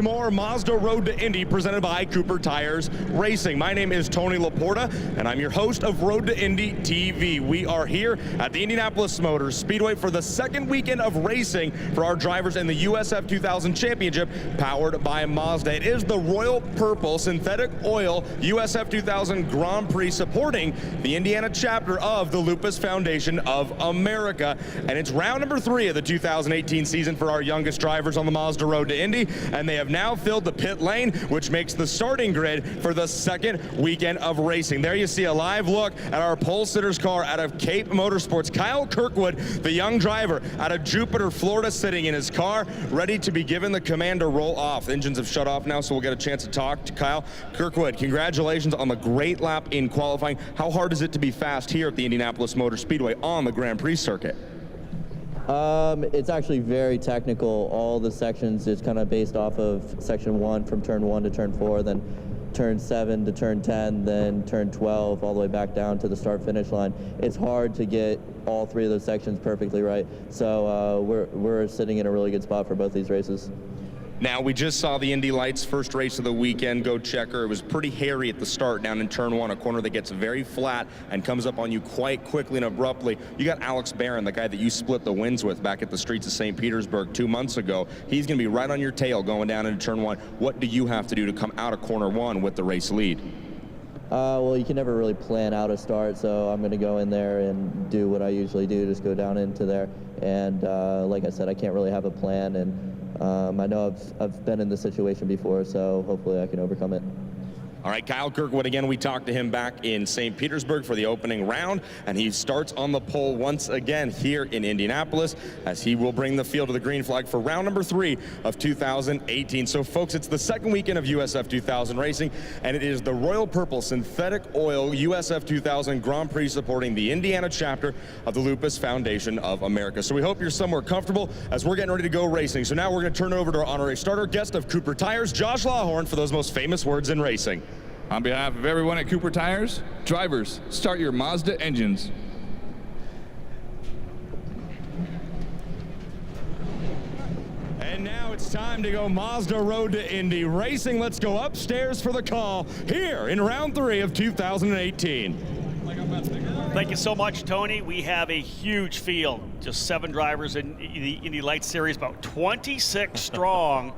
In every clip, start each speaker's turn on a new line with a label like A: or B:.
A: to more Mazda Road to Indy presented by Cooper Tires Racing. My name is Tony Laporta, and I'm your host of Road to Indy TV. We are here at the Indianapolis Motor Speedway for the second weekend of racing for our drivers in the USF 2000 Championship, powered by Mazda. It is the Royal Purple Synthetic Oil USF 2000 Grand Prix supporting the Indiana chapter of the Lupus Foundation of America. And it's round number 3 of the 2018 season for our youngest drivers on the Mazda Road to Indy, and they have now filled the pit lane, which makes the starting grid for the second weekend of racing. There you see a live look at our pole sitter's car out of Cape Motorsports. Kyle Kirkwood, the young driver out of Jupiter, Florida, sitting in his car, ready to be given the command to roll off. The engines have shut off now, so we'll get a chance to talk to Kyle. Kirkwood, congratulations on the great lap in qualifying. How hard is it to be fast here at the Indianapolis Motor Speedway on the Grand Prix circuit?
B: It's actually very technical. All the sections is kind of based off of section 1 from turn 1 to turn 4, then turn 7 to turn 10, then turn 12 all the way back down to the start-finish line. It's hard to get all 3 of those sections perfectly right. So we're sitting in a really good spot for both these races.
A: Now, we just saw the Indy Lights first race of the weekend go checker. It was pretty hairy at the start down in turn 1, a corner that gets very flat and comes up on you quite quickly and abruptly. You got Alex Barron, the guy that you split the wins with back at the streets of St. Petersburg 2 months ago. He's going to be right on your tail going down into turn 1. What do you have to do to come out of corner 1 with the race lead?
B: Well, you can never really plan out a start, so I'm going to go in there and do what I usually do, just go down into there. And like I said, I can't really have a plan, and I know I've been in this situation before, so hopefully I can overcome it.
A: All right, Kyle Kirkwood, again, we talked to him back in St. Petersburg for the opening round, and he starts on the pole once again here in Indianapolis as he will bring the field to the green flag for round number 3 of 2018. So, folks, it's the second weekend of USF 2000 racing, and it is the Royal Purple Synthetic Oil USF 2000 Grand Prix supporting the Indiana chapter of the Lupus Foundation of America. So we hope you're somewhere comfortable as we're getting ready to go racing. So now we're going to turn it over to our honorary starter guest of Cooper Tires, Josh Lawhorn, for those most famous words in racing.
C: On behalf of everyone at Cooper Tires, drivers, start your Mazda engines.
A: And now it's time to go Mazda Road to Indy racing. Let's go upstairs for the call here in round 3 of 2018.
D: Thank you so much, Tony. We have a huge field, just 7 drivers in the Indy Lights Series, about 26 strong.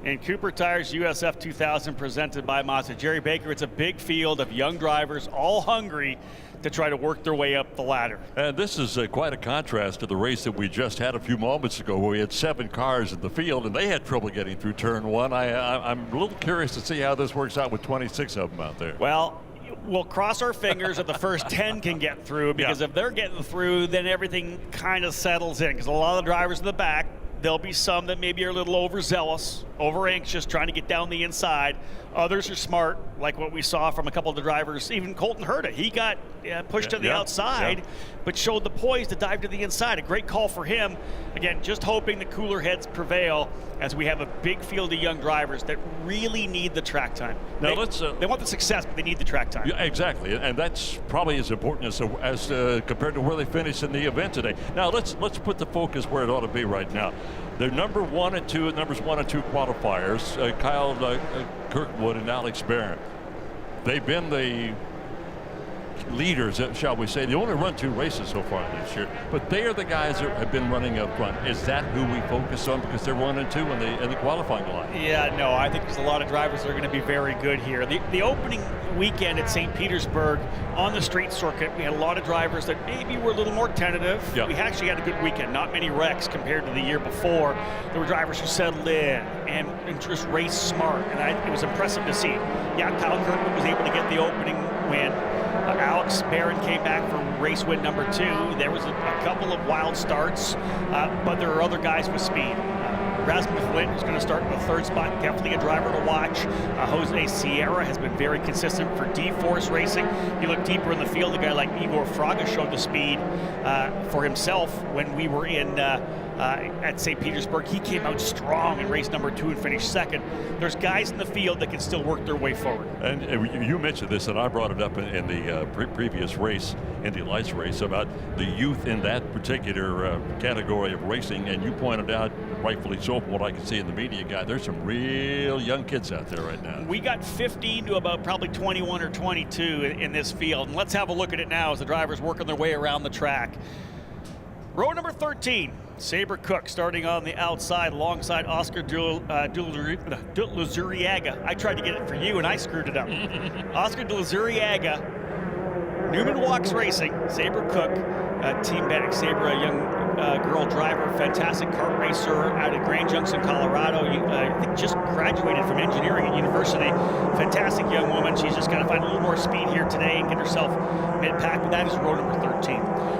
D: In Cooper Tires USF 2000 presented by Mazda. Jerry Baker, it's a big field of young drivers, all hungry to try to work their way up the ladder.
E: And this is quite a contrast to the race that we just had a few moments ago where we had 7 cars in the field and they had trouble getting through turn 1. I'm a little curious to see how this works out with 26 of them out there.
D: Well, we'll cross our fingers that the first 10 can get through, because if they're getting through, then everything kind of settles in, because a lot of the drivers in the back, there'll be some that maybe are a little overzealous, over-anxious, trying to get down the inside. Others are smart, like what we saw from a couple of the drivers. Even Colton Herta, he got pushed to the outside, but showed the poise to dive to the inside. A great call for him. Again, just hoping the cooler heads prevail as we have a big field of young drivers that really need the track time. Now they want the success, but they need the track time.
E: Yeah, exactly, and that's probably as important as compared to where they finished in the event today. Now let's put the focus where it ought to be right now. They're numbers 1 and 2 qualifiers, Kyle Kirkwood and Alex Barron. They've been the leaders, shall we say. They only run 2 races so far this year, but they are the guys that have been running up front. Is that who we focus on because they're 1 and 2 in the qualifying line?
D: Yeah, no, I think there's a lot of drivers that are going to be very good here. The opening weekend at St. Petersburg on the street circuit, we had a lot of drivers that maybe were a little more tentative.
E: Yep.
D: We actually had a good weekend, not many wrecks compared to the year before. There were drivers who settled in and just raced smart, and it was impressive to see. Yeah, Kyle Kirkwood was able to get the opening win. Alex Barron came back for race win number 2. There was a couple of wild starts, but there are other guys with speed. Rasmus Flint is going to start in the 3rd spot. Definitely a driver to watch. Jose Sierra has been very consistent for D-Force Racing. You look deeper in the field, a guy like Igor Fraga showed the speed for himself when we were in at St. Petersburg. He came out strong in race number 2 and finished second. There's guys in the field that can still work their way forward.
E: And you mentioned this, and I brought it up in the previous race, Indy Lights race, about the youth in that particular category of racing, and you pointed out, rightfully so from what I can see in the media guide, there's some real young kids out there right now.
D: We got 15 to about probably 21 or 22 in this field, and let's have a look at it now as the drivers working their way around the track. Row number 13, Sabre Cook starting on the outside alongside Oscar de Luzuriaga. I tried to get it for you and I screwed it up. Oscar de Luzuriaga, Newman Walks Racing, Sabre Cook, Team Bennick. Sabre, a young girl driver, fantastic kart racer out of Grand Junction, Colorado. I think just graduated from engineering at university. Fantastic young woman. She's just got to find a little more speed here today and get herself mid-pack, but that is row number 13.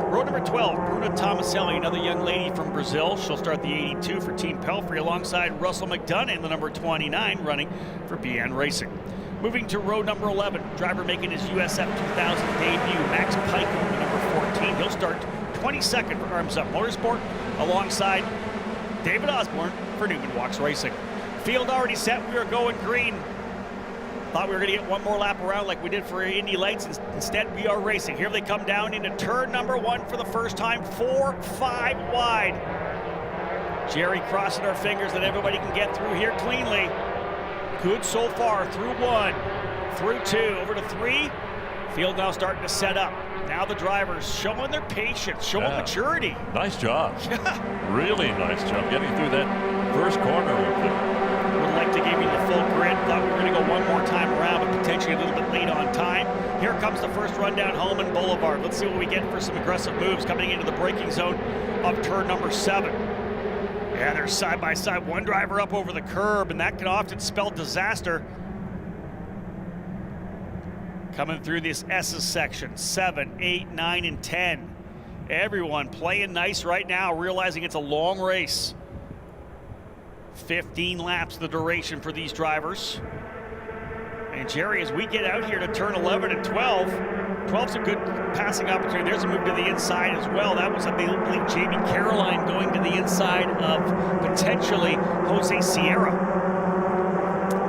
D: Row number 12, Bruna Tomaselli, another young lady from Brazil. She'll start the 82 for Team Pelfrey alongside Russell McDonough in the number 29 running for BN Racing. Moving to row number 11, driver making his USF 2000 debut, Max Pike, in the number 14. He'll start 22nd for Arms Up Motorsport alongside David Osborne for Newman Walks Racing. Field already set, we are going green. Thought we were going to get one more lap around like we did for Indy Lights. Instead, we are racing. Here they come down into turn number 1 for the first time, 4-5 wide. Jerry crossing our fingers that everybody can get through here cleanly. Good so far, through 1, through 2, over to 3. Field now starting to set up. Now the drivers showing their patience, showing maturity.
E: Nice job. Really nice job getting through that first corner up there.
D: Would like to give you the full grid. Thought we were going to go one more time around, but potentially a little bit late on time. Here comes the first run down Holman Boulevard. Let's see what we get for some aggressive moves coming into the braking zone of turn number 7. Yeah, they're side by side. One driver up over the curb, and that can often spell disaster. Coming through this S's section, 7, 8, 9, and 10. Everyone playing nice right now, realizing it's a long race. 15 laps the duration for these drivers. And Jerry, as we get out here to turn 11 and 12, 12's a good passing opportunity. There's a move to the inside as well. That was, I believe, Jamie Caroline going to the inside of potentially Jose Sierra.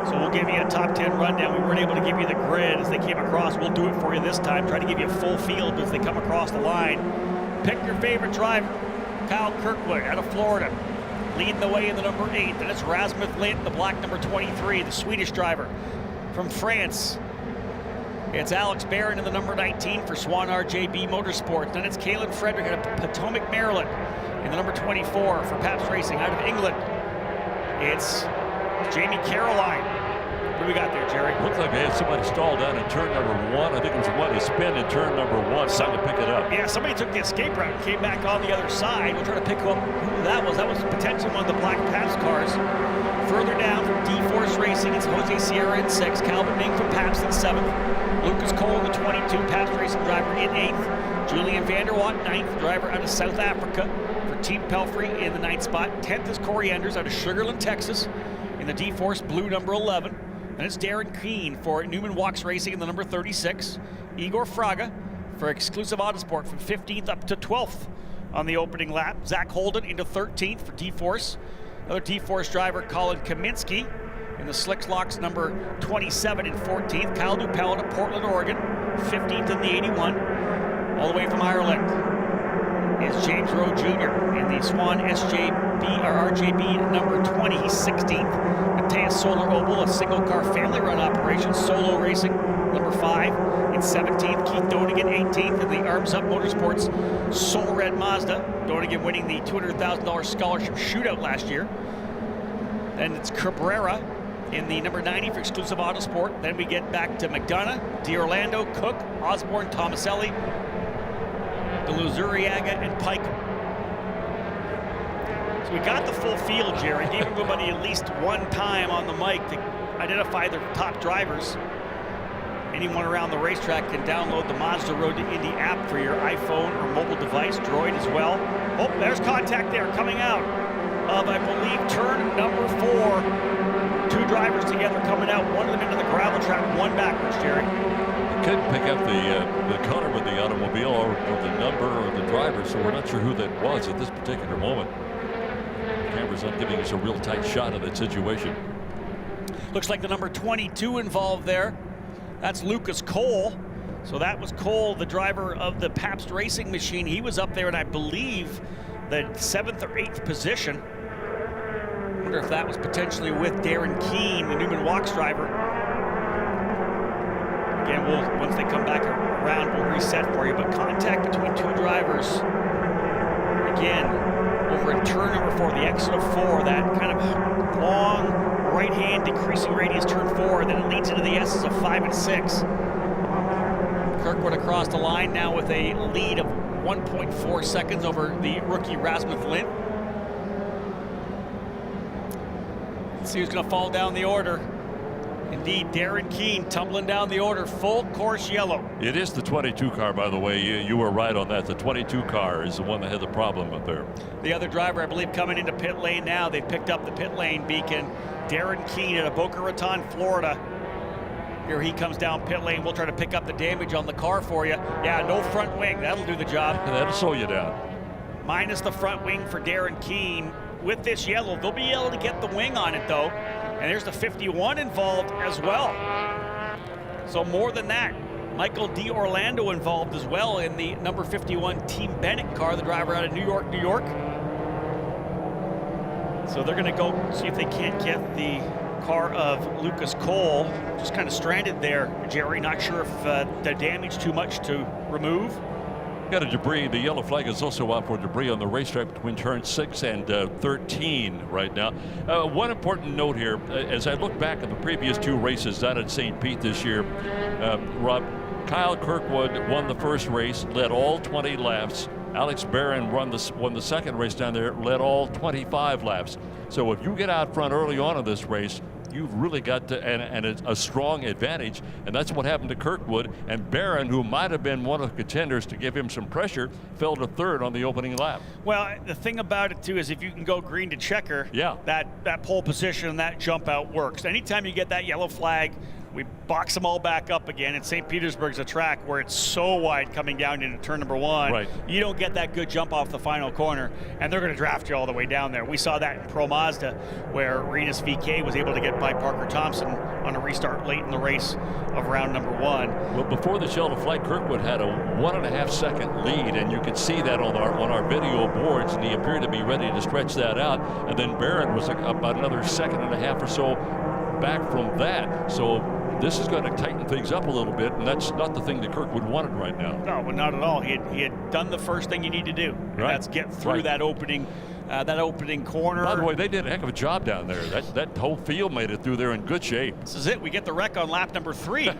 D: So we'll give you a top 10 rundown. We weren't able to give you the grid as they came across. We'll do it for you this time. Try to give you a full field as they come across the line. Pick your favorite driver. Kyle Kirkwood out of Florida, leading the way in the number 8. Then it's Rasmus Lint, the black number 23, the Swedish driver. From France, it's Alex Barron in the number 19 for Swan RJB Motorsports. Then it's Kalen Frederick out of Potomac, Maryland in the number 24 for Pabst Racing. Out of England, it's Jamie Caroline. What do we got there, Jerry?
E: Looks like they had somebody stalled down in turn number 1. I think it was one to spin in turn number 1, trying to pick it up.
D: Yeah, somebody took the escape route and came back on the other side. We'll try to pick up who that was. That was potentially one of the black Pabst cars. Further down from D-Force Racing, it's Jose Sierra in 6, Calvin Ming from Pabst in 7th, Lucas Cole in the 22, Pabst Racing driver in 8th, Julian Vanderwatt, 9th, driver out of South Africa for Team Pelfrey in the 9th spot. 10th is Corey Enders out of Sugar Land, Texas in the D-Force blue number 11. And it's Darren Keene for Newman Walks Racing in the number 36. Igor Fraga for Exclusive Autosport from 15th up to 12th on the opening lap. Zach Holden into 13th for D-Force. Another D-Force driver, Colin Kaminsky in the Slicks Locks number 27 and 14th. Kyle Dupel out of Portland, Oregon, 15th in the 81. All the way from Ireland is James Rowe Jr. in the Swan RJB number 20. He's 16th. Mateus Solar Oval, a single car family run operation. Solo Racing number 5 in 17th. Keith Donegan 18th in the Arms Up Motorsports Soul Red Mazda. Donegan winning the $200,000 scholarship shootout last year. Then it's Cabrera in the number 90 for Exclusive Autosport. Then we get back to McDonough, D'Orlando, Cook, Osborne, Tomaselli, De Luzuriaga, and Pike. So we got the full field, Jerry. Gave everybody at least one time on the mic to identify their top drivers. Anyone around the racetrack can download the Mazda Road to Indy app for your iPhone or mobile device, Droid as well. Oh, there's contact there coming out of, I believe, turn number 4. 2 drivers together coming out, one of them into the gravel trap, one backwards, Jerry.
E: Couldn't pick up the color of the automobile or the number or the driver, so we're not sure who that was at this particular moment. camera's not giving us a real tight shot of that situation.
D: Looks like the number 22 involved there. That's Lucas Cole. So that was Cole, the driver of the Pabst Racing machine. He was up there in, I believe, the 7th or 8th position. I wonder if that was potentially with Darren Keane, the Newman Walks driver. Again, once they come back around, we'll reset for you. But contact between two drivers. Again, over in turn number 4, the exit of 4, that kind of long right hand decreasing radius turn 4, then it leads into the S's of 5 and 6. Kirkwood across the line now with a lead of 1.4 seconds over the rookie Rasmus Lind. Let's see who's going to fall down the order. Indeed, Darren Keane tumbling down the order, full course yellow.
E: It is the 22 car, by the way. You were right on that. The 22 car is the one that had the problem up there.
D: The other driver, I believe, coming into pit lane now. They've picked up the pit lane beacon. Darren Keane out of Boca Raton, Florida. Here he comes down pit lane. We'll try to pick up the damage on the car for you. Yeah, no front wing. That'll do the job.
E: That'll slow you down.
D: Minus the front wing for Darren Keane. With this yellow, they'll be able to get the wing on it, though. And there's the 51 involved as well. So more than that, Michael D'Orlando involved as well in the number 51 Team Bennett car, the driver out of New York, New York. So they're going to go see if they can't get the car of Lucas Cole. Just kind of stranded there, Jerry. Not sure if the damage too much to remove.
E: Got a debris. The yellow flag is also out for debris on the racetrack between turn 6 and 13 right now. One important note here, as I look back at the previous 2 races down at St. Pete this year, Rob, Kyle Kirkwood won the first race, led all 20 laps. Alex Barron won the second race down there, led all 25 laps. So if you get out front early on in this race, you've really got to, and a strong advantage, and that's what happened to Kirkwood. And Barron, who might have been one of the contenders to give him some pressure, fell to 3rd on the opening lap.
D: Well, the thing about it too is if you can go green to checker,
E: yeah,
D: that pole position, that jump out works. Anytime you get that yellow flag, we box them all back up again. And St. Petersburg's a track where it's so wide coming down into turn number 1.
E: Right.
D: You don't get that good jump off the final corner, and they're going to draft you all the way down there. We saw that in Pro Mazda, where Rinus VK was able to get by Parker Thompson on a restart late in the race of round number 1.
E: Well, before the yellow flag, Kirkwood had a 1.5 second lead, and you could see that on our video boards, and he appeared to be ready to stretch that out. And then Barron was about another 1.5 seconds or so back from that. So this is going to tighten things up a little bit, and that's not the thing that Kirkwood wanted right now.
D: No, but not at all. He had done the first thing you need to do, and that's get through that opening corner.
E: By the way, they did a heck of a job down there. That whole field made it through there in good shape.
D: This is it. We get the wreck on lap number 3.
E: Yeah.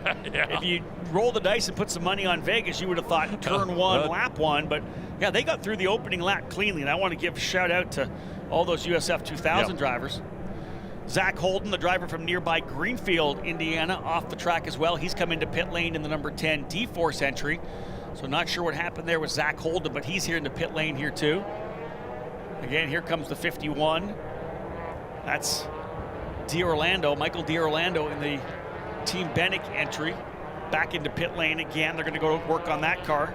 D: If you roll the dice and put some money on Vegas, you would have thought turn 1, lap 1. But yeah, they got through the opening lap cleanly, and I want to give a shout out to all those USF 2000 drivers. Zach Holden, the driver from nearby Greenfield, Indiana, off the track as well. He's come into pit lane in the number 10 D-Force entry. So not sure what happened there with Zach Holden, but he's here in the pit lane here too. Again, here comes the 51. That's Michael D'Orlando in the Team Bennett entry. Back into pit lane again. They're going to go work on that car.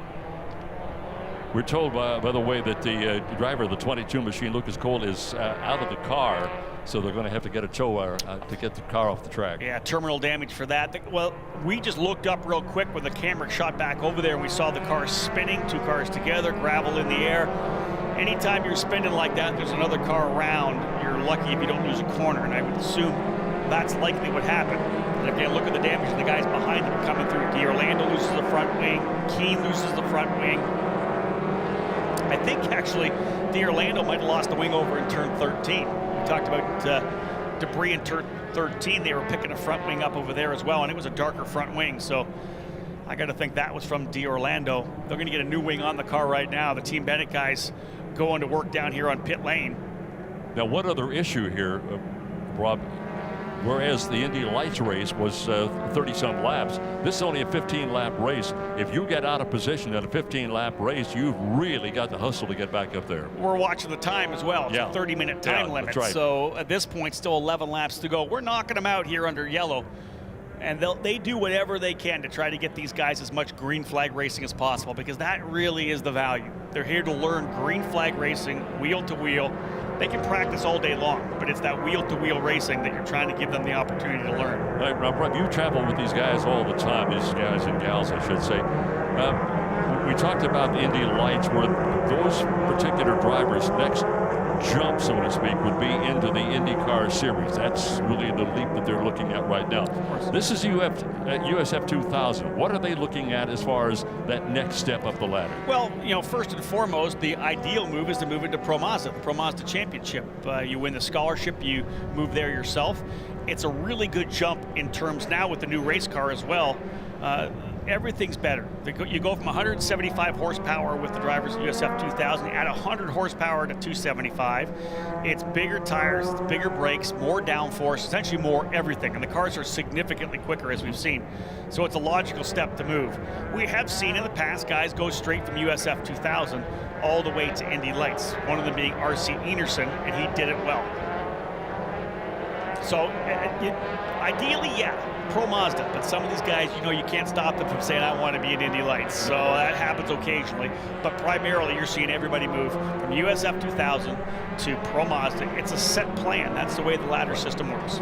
E: We're told, by the way, that the driver of the 22 machine, Lucas Cole, is out of the car. So they're going to have to get a tow wire to get the car off the track.
D: Yeah, terminal damage for that. Well, we just looked up real quick when the camera shot back over there, and we saw the car spinning, 2 cars together, gravel in the air. Anytime you're spinning like that, there's another car around. You're lucky if you don't lose a corner, and I would assume that's likely what happened. And again, look at the damage, and the guys behind them are coming through. D'Orlando loses the front wing. Keane loses the front wing. I think actually D'Orlando might have lost the wing over in turn 13. We talked about debris in turn 13. They were picking a front wing up over there as well, and it was a darker front wing. So I got to think that was from D'Orlando. They're going to get a new wing on the car right now. The Team Bennett guys going to work down here on pit lane.
E: Now, one other issue here, Rob, whereas the Indy Lights race was 30-some laps, this is only a 15-lap race. If you get out of position at a 15-lap race, you've really got to hustle to get back up there.
D: We're watching the time as well. It's a 30-minute time limit.
E: That's right.
D: So at this point, still 11 laps to go. We're knocking them out here under yellow. And they do whatever they can to try to get these guys as much green flag racing as possible, because that really is the value. They're here to learn green flag racing, wheel to wheel. They can practice all day long, but it's that wheel-to-wheel racing that you're trying to give them the opportunity to learn.
E: Rob, you travel with these guys all the time, these guys and gals, I should say. We talked about the Indy Lights, where those particular drivers' next jump, so to speak, would be into the IndyCar Series. That's really the leap that they're looking at right now. This is USF 2000. What are they looking at as far as that next step up the ladder?
D: Well, first and foremost, the ideal move is to move into Pro Mazda, the Pro Mazda Championship. You win the scholarship, you move there yourself. It's a really good jump in terms now with the new race car as well. Everything's better. You go from 175 horsepower with the drivers of USF 2000, add 100 horsepower to 275. It's bigger tires, it's bigger brakes, more downforce, essentially more everything. And the cars are significantly quicker, as we've seen. So it's a logical step to move. We have seen in the past guys go straight from USF 2000 all the way to Indy Lights, one of them being R.C. Enerson, and he did it well. So ideally, yeah, Pro Mazda, but some of these guys, you can't stop them from saying, I want to be in Indy Lights. So that happens occasionally, but primarily you're seeing everybody move from USF 2000 to Pro Mazda. It's a set plan. That's the way the ladder system works.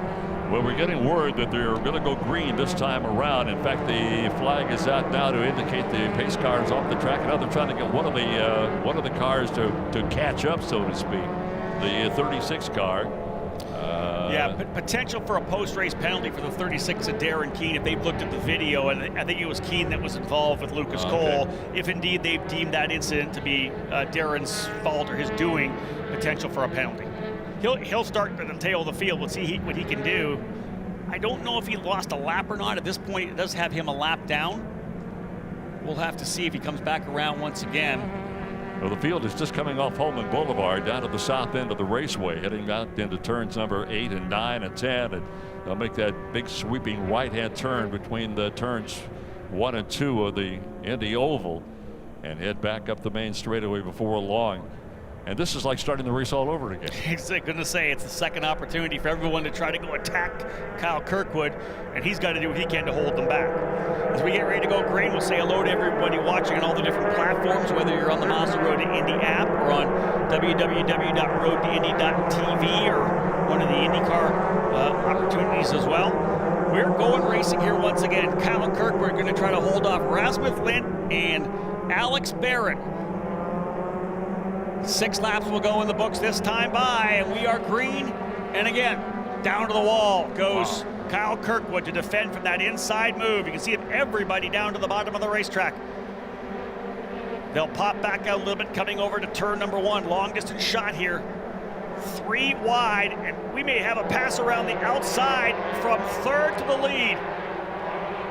E: Well, we're getting word that they're going to go green this time around. In fact, the flag is out now to indicate the pace car is off the track. Now they're trying to get one of the cars to catch up, so to speak. The 36 car.
D: Yeah, potential for a post-race penalty for the 36 of Darren Keene if they've looked at the video, and I think it was Keene that was involved with Lucas Cole. If indeed they've deemed that incident to be Darren's fault or his doing, potential for a penalty. He'll start at the tail of the field. We'll see what he can do. I don't know if he lost a lap or not. At this point, it does have him a lap down. We'll have to see if he comes back around once again.
E: Well, the field is just coming off Holman Boulevard down to the south end of the raceway, heading out into turns number 8 and 9 and 10. And they'll make that big sweeping right-hand turn between the turns 1 and 2 of the Indy Oval and head back up the main straightaway before long. And this is like starting the race all over again.
D: He's going to say it's the second opportunity for everyone to try to go attack Kyle Kirkwood, and he's got to do what he can to hold them back. As we get ready to go green, we'll say hello to everybody watching on all the different platforms, whether you're on the Mazda Road to Indy app or on www.roadtoindy.tv or one of the IndyCar opportunities as well. We're going racing here once again. Kyle Kirkwood going to try to hold off Rasmus Lindh and Alex Barron. 6 laps will go in the books this time by, and we are green. And again, down to the wall goes Kyle Kirkwood to defend from that inside move. You can see everybody down to the bottom of the racetrack. They'll pop back out a little bit coming over to turn number 1. Long distance shot here. 3 wide, and we may have a pass around the outside from 3rd to the lead.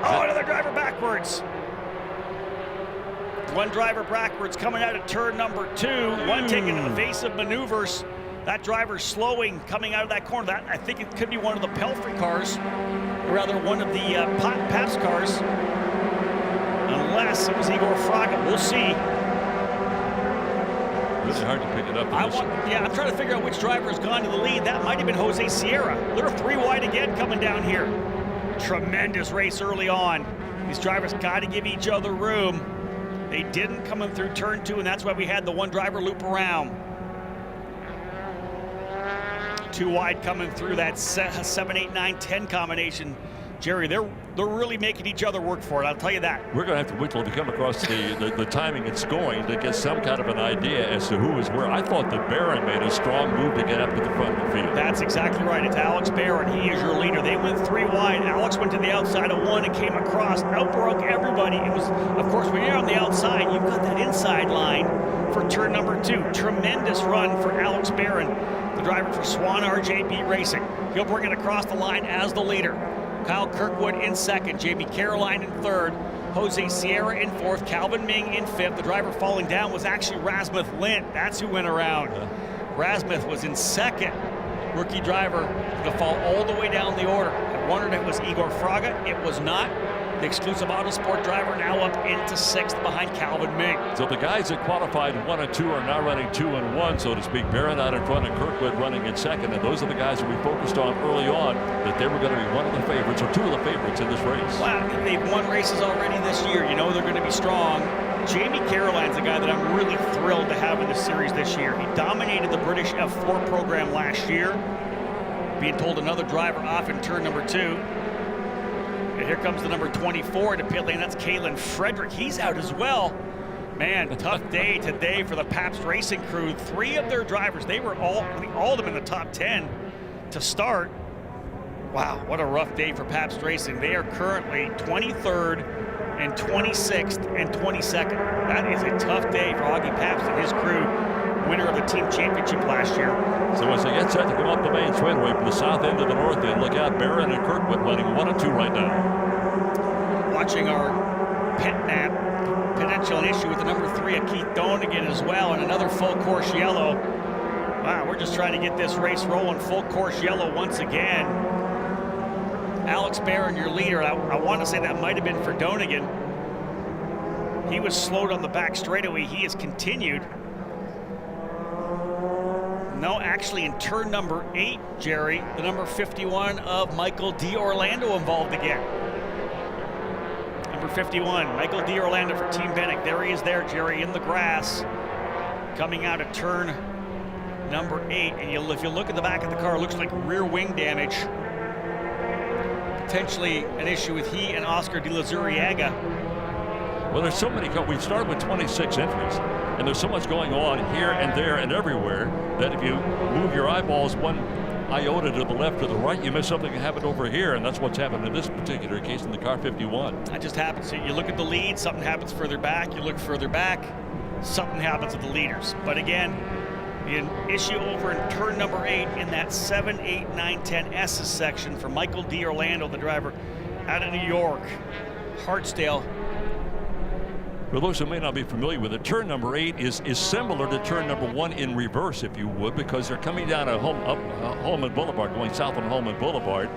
D: Oh, another driver backwards. One driver backwards coming out of turn number 2. One taking evasive maneuvers. That driver slowing coming out of that corner. That, I think it could be one of the Pelfrey cars, or rather one of the Paps cars, unless it was Igor Fraga. We'll see.
E: It's hard to pick it up.
D: I'm trying to figure out which driver has gone to the lead. That might have been Jose Sierra. They're 3 wide again coming down here. Tremendous race early on. These drivers got to give each other room. They didn't coming through turn 2, and that's why we had the one driver loop around. 2 wide coming through that 7, 8, 9, 10 combination. Jerry, they're really making each other work for it, I'll tell you that.
E: We're going to have to wait till we come across the timing it's going to get some kind of an idea as to who is where. I thought that Barron made a strong move to get up to the front of the field.
D: That's exactly right. It's Alex Barron. He is your leader. They went 3 wide. Alex went to the outside of 1 and came across, outbroke everybody. It was, of course, when you're on the outside, you've got that inside line for turn number 2. Tremendous run for Alex Barron, the driver for Swan RJB Racing. He'll bring it across the line as the leader. Kyle Kirkwood in 2nd, Jamie Caroline in 3rd, Jose Sierra in 4th, Calvin Ming in 5th. The driver falling down was actually Rasmus Lindh. That's who went around. Rasmus was in 2nd. Rookie driver to fall all the way down the order. I wondered if it was Igor Fraga. It was not. The exclusive Autosport driver now up into 6th behind Calvin Ming.
E: So the guys that qualified 1 and 2 are now running 2 and 1, so to speak. Barron out in front and Kirkwood running in second. And those are the guys that we focused on early on, that they were going to be one of the favorites, or 2 of the favorites in this race.
D: Wow, they've won races already this year. You know they're going to be strong. Jamie Caroline's a guy that I'm really thrilled to have in the series this year. He dominated the British F4 program last year, being told another driver off in turn number 2. And here comes the number 24 to pit lane. That's Kalen Frederick. He's out as well. Man, tough day today for the Pabst Racing crew. 3 of their drivers, they were all of them in the top 10 to start. Wow, what a rough day for Pabst Racing. They are currently 23rd and 26th and 22nd. That is a tough day for Augie Pabst and his crew, winner of the team championship last year.
E: So as they get set to come up the main straightaway from the south end to the north end, look out, Barron and Kirkwood running 1 and 2 right now.
D: Watching our pit nap, potential issue with the number 3 of Keith Donegan as well, and another full course yellow. Wow, we're just trying to get this race rolling. Full course yellow once again. Alex Barron, your leader. I want to say that might have been for Donegan. He was slowed on the back straightaway. He has continued. No, actually in turn number 8, Jerry, the number 51 of Michael D'Orlando involved again. Number 51, Michael D'Orlando for Team Bennett. There he is there, Jerry, in the grass. Coming out of turn number 8. And if you look at the back of the car, it looks like rear wing damage. Potentially an issue with he and Oscar De La Zuriaga.
E: Well, there's so many. We started with 26 entries, and there's so much going on here and there and everywhere that if you move your eyeballs 1 iota to the left or the right, you miss something that happened over here, and that's what's happened in this particular case in the car 51.
D: That just happens. You look at the lead, something happens further back. You look further back, something happens with the leaders. But again, an issue over in turn number 8 in that 7, 8, 9, 10 S's section for Michael D'Orlando, the driver out of New York, Hartsdale.
E: For those who may not be familiar with it, turn number 8 is similar to turn number 1 in reverse, if you would, because they're coming down up Holman Boulevard, going south on Holman Boulevard.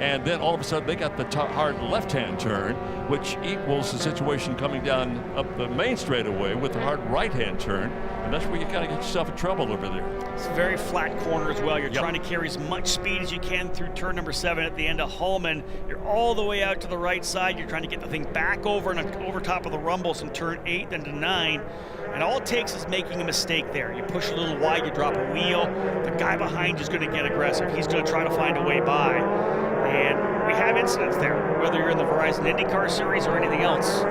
E: And then all of a sudden they got the hard left-hand turn, which equals the situation coming down up the main straightaway with the hard right-hand turn. And that's where you kind of get yourself in trouble over there.
D: It's a very flat corner as well. You're trying to carry as much speed as you can through turn number 7 at the end of Holman. You're all the way out to the right side. You're trying to get the thing back over and over top of the rumbles in turn 8 then to 9. And all it takes is making a mistake there. You push a little wide, you drop a wheel. The guy behind you is going to get aggressive. He's going to try to find a way by. And we have incidents there, whether you're in the Verizon IndyCar Series or anything else.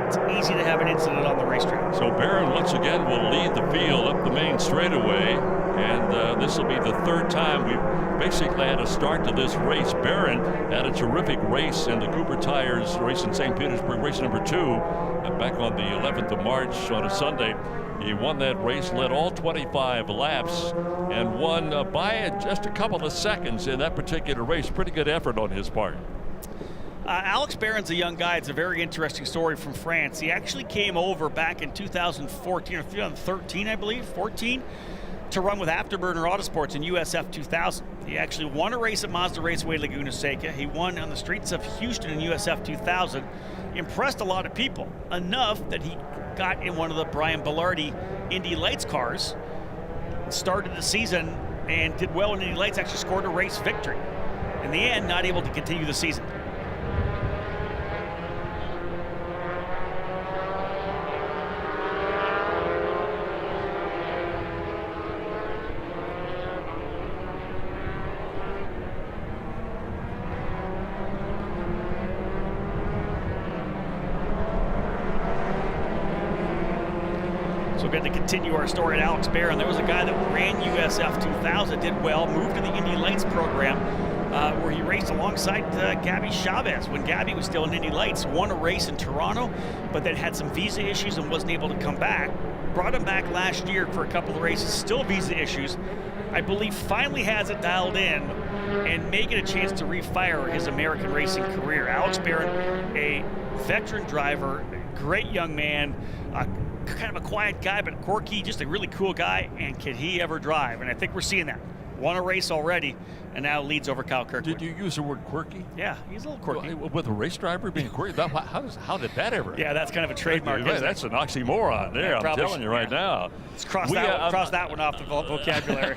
D: It's easy to have an incident on the racetrack.
E: So Barron once again will lead the field up the main straightaway, and this will be the 3rd time we've basically had a start to this race. Barron had a terrific race in the Cooper Tires race in St. Petersburg, race number 2, and back on the 11th of March on a Sunday. He won that race, led all 25 laps, and won by just a couple of seconds in that particular race. Pretty good effort on his part.
D: Alex Barron's a young guy. It's a very interesting story from France. He actually came over back in 2014 or 2013, I believe, 14, to run with Afterburner Autosports in USF 2000. He actually won a race at Mazda Raceway Laguna Seca. He won on the streets of Houston in USF 2000. Impressed a lot of people, enough that he got in one of the Brian Bellardi Indy Lights cars, started the season and did well in Indy Lights, actually scored a race victory. In the end, not able to continue the season. So we're going to continue our story at Alex Barron. There was a guy that ran USF 2000, did well, moved to the Indy Lights program, where he raced alongside Gabby Chavez when Gabby was still in Indy Lights. Won a race in Toronto, but then had some visa issues and wasn't able to come back. Brought him back last year for a couple of races, still visa issues. I believe finally has it dialed in and may get a chance to refire his American racing career. Alex Barron, a veteran driver, great young man, kind of a quiet guy, but quirky, just a really cool guy. And can he ever drive? And I think we're seeing that. won a race already, and now leads over Kyle Kirkwood.
E: Did you use the word quirky?
D: Yeah, he's a little quirky.
E: With a race driver being quirky? How did that ever?
D: Yeah, that's kind of a trademark.
E: Yeah, that's an oxymoron there.
D: Yeah,
E: I'm telling you right now.
D: Let's cross that one off the vocabulary.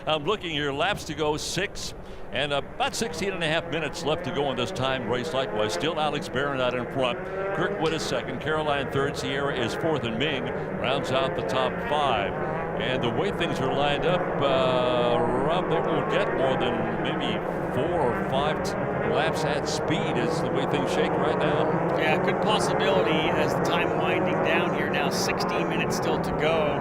E: I'm looking here. Laps to go, 6. And about 16 and a half minutes left to go in this time race. Likewise, still Alex Barron out in front. Kirkwood is second. Caroline third. Sierra is fourth. And Ming rounds out the top 5. And the way things are lined up, Rob, they won't get more than maybe 4 or 5 laps at speed is the way things shake right now.
D: Yeah, good possibility as the time winding down here now. 16 minutes still to go.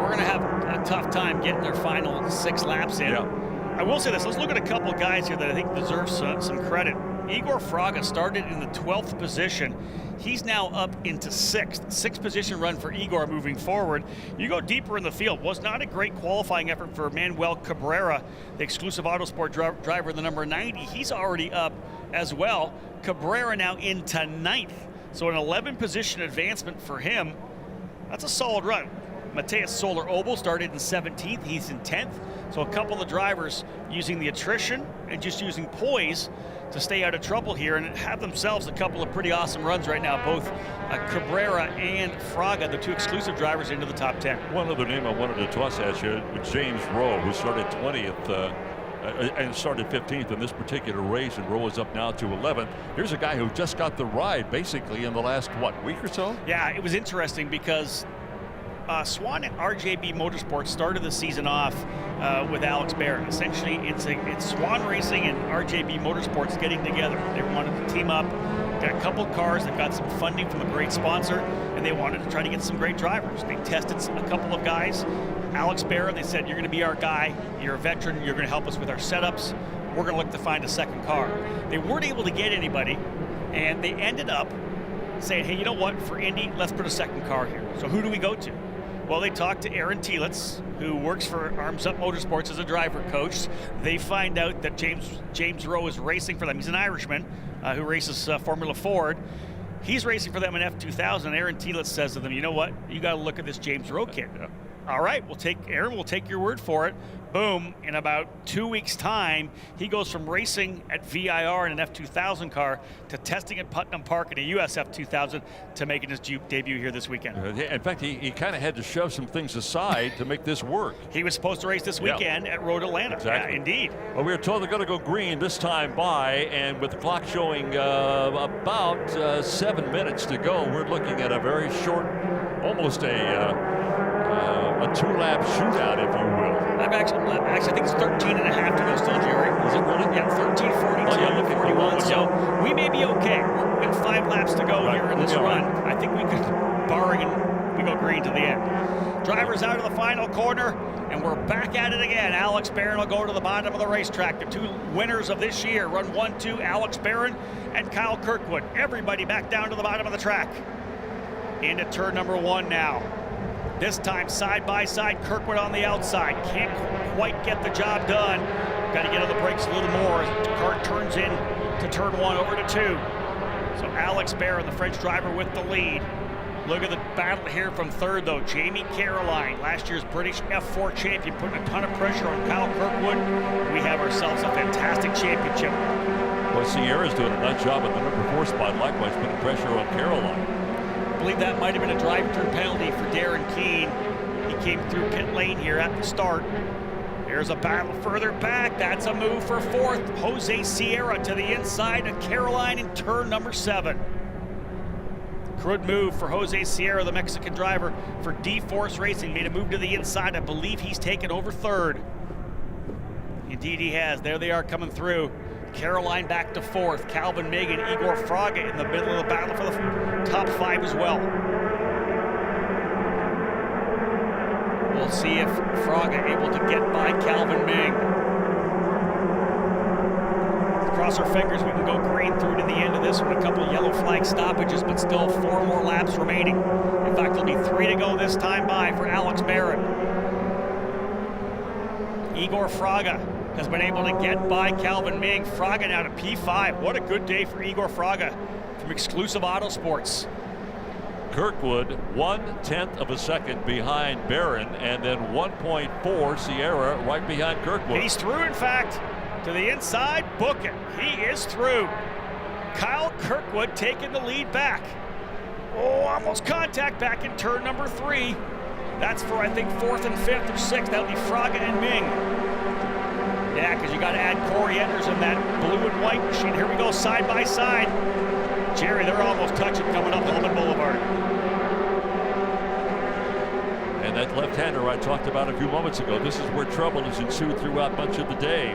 D: We're going to have a tough time getting their final 6 laps in.
E: Yeah.
D: I will say this. Let's look at a couple of guys here that I think deserve some credit. Igor Fraga started in the 12th position. He's now up into 6th. 6th position run for Igor moving forward. You go deeper in the field. Was not a great qualifying effort for Manuel Cabrera, the exclusive Autosport driver, the number 90. He's already up as well. Cabrera now into 9th. So an 11 position advancement for him. That's a solid run. Mateus Soler-Obel started in 17th. He's in 10th. So a couple of drivers using the attrition and just using poise to stay out of trouble here and have themselves a couple of pretty awesome runs right now. Both Cabrera and Fraga, the 2 exclusive drivers, into the top 10.
E: One other name I wanted to toss at you, James Rowe, who started 20th and started 15th in this particular race, and Rowe is up now to 11th. Here's a guy who just got the ride basically in the last, week or so?
D: Yeah, it was interesting because Swan RJB Motorsports started the season off with Alex Barron. Essentially, it's Swan Racing and RJB Motorsports getting together. They wanted to team up, got a couple of cars, they've got some funding from a great sponsor, and they wanted to try to get some great drivers. They tested a couple of guys. Alex Barron, they said, you're going to be our guy, you're a veteran, you're going to help us with our setups, we're going to look to find a second car. They weren't able to get anybody, and they ended up saying, hey, you know what, for Indy, let's put a second car here. So who do we go to? Well, they talked to Aaron Tielitz, who works for Arms Up Motorsports as a driver coach. They find out that James Rowe is racing for them. He's an Irishman who races Formula Ford. He's racing for them in F2000. Aaron Tielitz says to them, you know what? You got to look at this James Rowe kid. All right, we'll take your word for it. Boom, in about 2 weeks' time, he goes from racing at VIR in an F2000 car to testing at Putnam Park in a US F2000 to making his debut here this weekend.
E: In fact, he kind of had to shove some things aside to make this work.
D: He was supposed to race this weekend at Road Atlanta.
E: Exactly.
D: Yeah, indeed.
E: Well, we were told they're going to go green this time by, and with the clock showing about 7 minutes to go, we're looking at a very short, almost a 2-lap shootout, if you will.
D: Actually, I think it's 13 and a half to go still, Jerry.
E: Is it really?
D: Yeah, 13, 42, 41. So we may be okay. We have 5 laps to go here in this run. I think we could, barring and we go green to the end. Drivers out of the final corner, and we're back at it again. Alex Barron will go to the bottom of the racetrack. The 2 winners of this year, run 1-2, Alex Barron and Kyle Kirkwood. Everybody back down to the bottom of the track. Into turn number 1 now. This time side by side, Kirkwood on the outside. Can't quite get the job done. Got to get on the brakes a little more as the car turns in to turn 1 over to 2. So Alex Barron, the French driver, with the lead. Look at the battle here from third, though. Jamie Caroline, last year's British F4 champion, putting a ton of pressure on Kyle Kirkwood. We have ourselves a fantastic championship.
E: Well, Sierra's doing a nice job at the number 4 spot, likewise putting pressure on Caroline.
D: I believe that might have been a drive-through penalty for Darren Keene. He came through pit lane here at the start. There's a battle further back. That's a move for 4th. Jose Sierra to the inside of Caroline in turn number 7. Good move for Jose Sierra, the Mexican driver for D-Force Racing. Made a move to the inside. I believe he's taken over 3rd. Indeed he has. There they are coming through. Caroline back to 4th. Calvin Mig and Igor Fraga in the middle of the battle for the top 5 as well. We'll see if Fraga able to get by Calvin Mig. Cross our fingers we can go green through to the end of this one. A couple yellow flag stoppages, but still 4 more laps remaining. In fact, there'll be 3 to go this time by for Alex Barron. Igor Fraga has been able to get by Calvin Mig. Fraga now to P5. What a good day for Igor Fraga from Exclusive Autosports.
E: Kirkwood 1/10 of a second behind Barron, and then 1.4 Sierra right behind Kirkwood.
D: He's through, in fact, to the inside. Book it. He is through. Kyle Kirkwood taking the lead back. Oh, almost contact back in turn number 3. That's for, I think, 4th and 5th or 6th. That'll be Fraga and Ming. Yeah, because you got to add Corey Enders in that blue and white machine. Here we go, side by side. Jerry, they're almost touching coming up Holman Boulevard.
E: And that left-hander I talked about a few moments ago, this is where trouble has ensued throughout much of the day.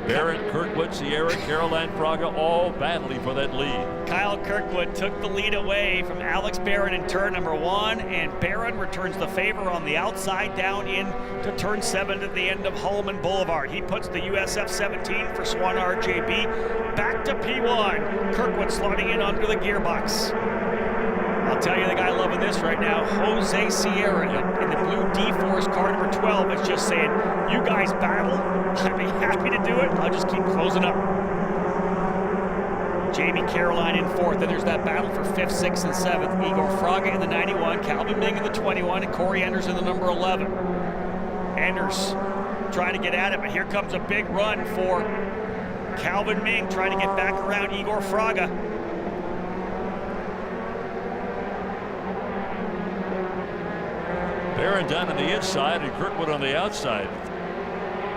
E: Barron, Kirkwood, Sierra, Caroline Fraga all battling for that lead.
D: Kyle Kirkwood took the lead away from Alex Barron in turn number 1, and Barron returns the favor on the outside down in to turn 7 at the end of Holman Boulevard. He puts the USF 17 for Swan RJB back to P1. Kirkwood slotting in under the gearbox. I'll tell you the guy loving this right now, Jose Sierra in the blue D-Force car number 12 is just saying, you guys battle, I'd be happy to do it, I'll just keep closing up. Jamie Caroline in 4th, and there's that battle for 5th, 6th, and 7th. Igor Fraga in the 91, Calvin Ming in the 21, and Corey Enders in the number 11. Enders trying to get at it, but here comes a big run for Calvin Ming trying to get back around Igor Fraga.
E: Barron down on the inside and Kirkwood on the outside.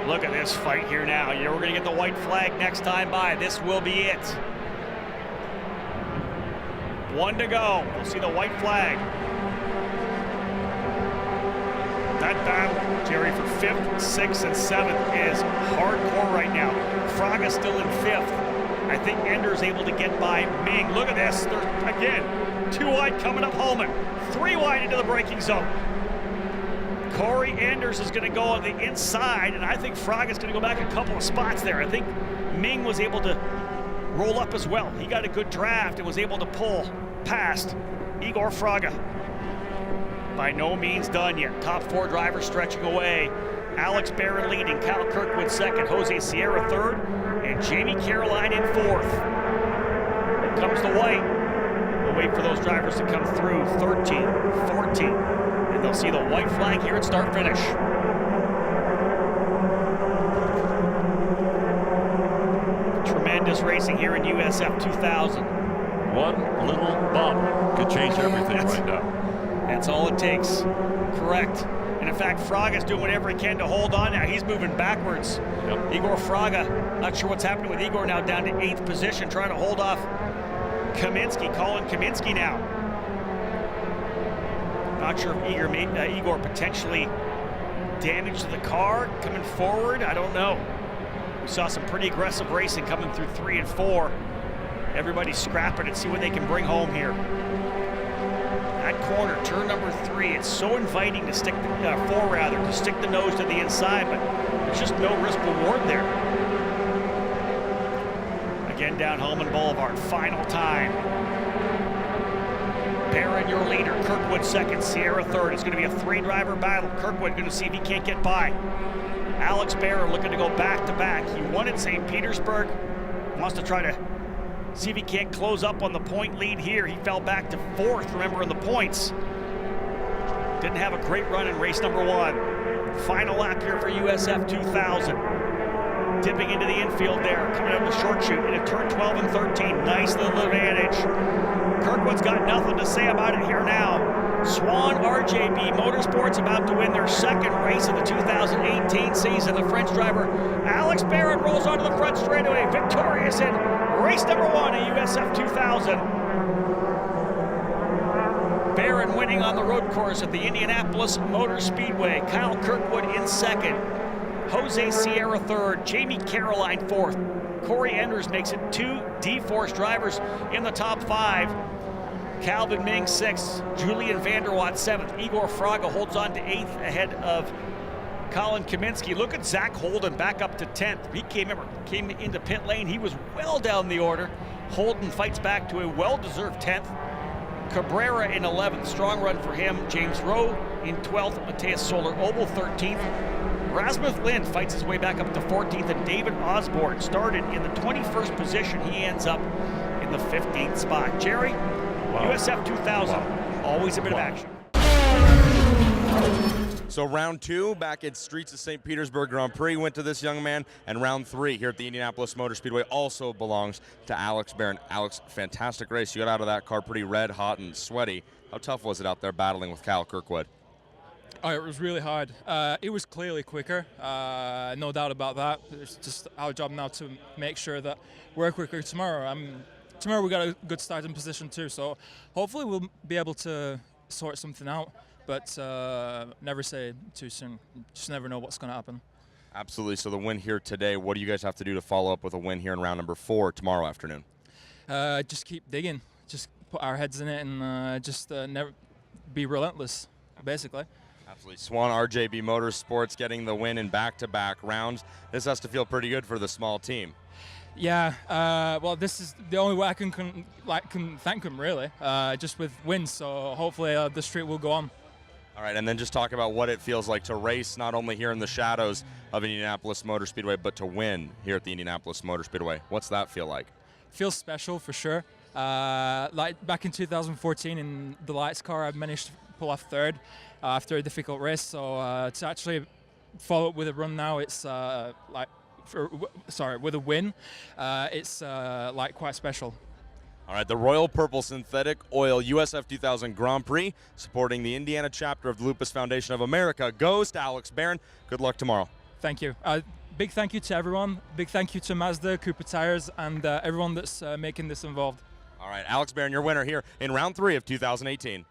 D: Look at this fight here now. Yeah, we're going to get the white flag next time by. This will be it. 1 to go. We'll see the white flag. That battle, Jerry, for 5th, 6th, and 7th is hardcore right now. Fraga still in 5th. I think Ender's able to get by Ming. Look at this. They're, again, 2 wide coming up Holman. 3 wide into the braking zone. Corey Enders is going to go on the inside, and I think Fraga's going to go back a couple of spots there. I think Ming was able to roll up as well. He got a good draft and was able to pull past Igor Fraga. By no means done yet. Top 4 drivers stretching away. Alex Barron leading, Kyle Kirkwood 2nd, Jose Sierra 3rd, and Jamie Caroline in 4th. Here comes the white. We'll wait for those drivers to come through. 13, 14. And they'll see the white flag here at start finish. Tremendous racing here in USF 2000.
E: One little bump could change everything right now.
D: That's all it takes. Correct. And in fact, Fraga's doing whatever he can to hold on now. He's moving backwards.
E: Yep.
D: Igor Fraga, not sure what's happening with Igor now, down to 8th position, trying to hold off Kaminsky, Colin Kaminsky now. Not sure if Igor potentially damaged the car coming forward. I don't know. We saw some pretty aggressive racing coming through 3 and 4. Everybody's scrapping and see what they can bring home here. That corner, turn number 3, it's so inviting to stick the 4 rather, to stick the nose to the inside, but there's just no risk reward there. Again down Holman Boulevard, final time. Barron, your leader. Kirkwood 2nd, Sierra 3rd. It's going to be a 3-driver battle. Kirkwood going to see if he can't get by. Alex Barron looking to go back-to-back. He won at St. Petersburg. Wants to try to see if he can't close up on the point lead here. He fell back to 4th, remember, in the points. Didn't have a great run in race number 1. Final lap here for USF 2000. Dipping into the infield there, coming out of the short chute into turn 12 and 13. Nice little advantage. Kirkwood's got nothing to say about it here now. Swan RJB Motorsports about to win their 2nd race of the 2018 season. The French driver Alex Barron rolls onto the front straightaway, victorious in race number 1 at USF 2000. Barron winning on the road course at the Indianapolis Motor Speedway. Kyle Kirkwood in 2nd. Jose Sierra 3rd, Jamie Caroline 4th. Corey Enders makes it 2 D-Force drivers in the top 5. Calvin Ming 6th, Julian Vanderwatt 7th. Igor Fraga holds on to 8th ahead of Colin Kaminsky. Look at Zach Holden back up to 10th. He came into pit lane. He was well down the order. Holden fights back to a well-deserved 10th. Cabrera in 11th, strong run for him. James Rowe in 12th, Mateus Solar Oval 13th. Rasmus Lind fights his way back up to 14th, and David Osborne started in the 21st position. He ends up in the 15th spot. Jerry, USF 2000, always a bit of action.
A: So round 2 back at Streets of St. Petersburg Grand Prix went to this young man, and round 3 here at the Indianapolis Motor Speedway also belongs to Alex Barron. Alex, fantastic race. You got out of that car pretty red, hot, and sweaty. How tough was it out there battling with Cal Kirkwood?
F: Oh, it was really hard. It was clearly quicker, no doubt about that. It's just our job now to make sure that we're quicker tomorrow. Tomorrow we got a good starting position too, so hopefully we'll be able to sort something out. But never say too soon. Just never know what's going to happen.
A: Absolutely. So the win here today, what do you guys have to do to follow up with a win here in round number 4 tomorrow afternoon?
F: Just keep digging. Just put our heads in it and just never be relentless, basically.
A: Absolutely. Swan RJB Motorsports getting the win in back-to-back rounds. This has to feel pretty good for the small team.
F: Yeah, well, this is the only way I can thank him, really, just with wins. So hopefully the streak will go on.
A: All right, and then just talk about what it feels like to race not only here in the shadows of Indianapolis Motor Speedway, but to win here at the Indianapolis Motor Speedway. What's that feel like?
F: Feels special for sure. Like back in 2014 in the lights car, I managed to pull off third after a difficult race. So to actually follow up with a run now, it's with a win, it's like quite special.
A: All right, the Royal Purple Synthetic Oil USF 2000 Grand Prix, supporting the Indiana chapter of the Lupus Foundation of America, goes to Alex Barron. Good luck tomorrow.
F: Thank you. Big thank you to everyone. Big thank you to Mazda, Cooper Tires, and everyone that's making this involved.
A: All right, Alex Barron, your winner here in round 3 of 2018.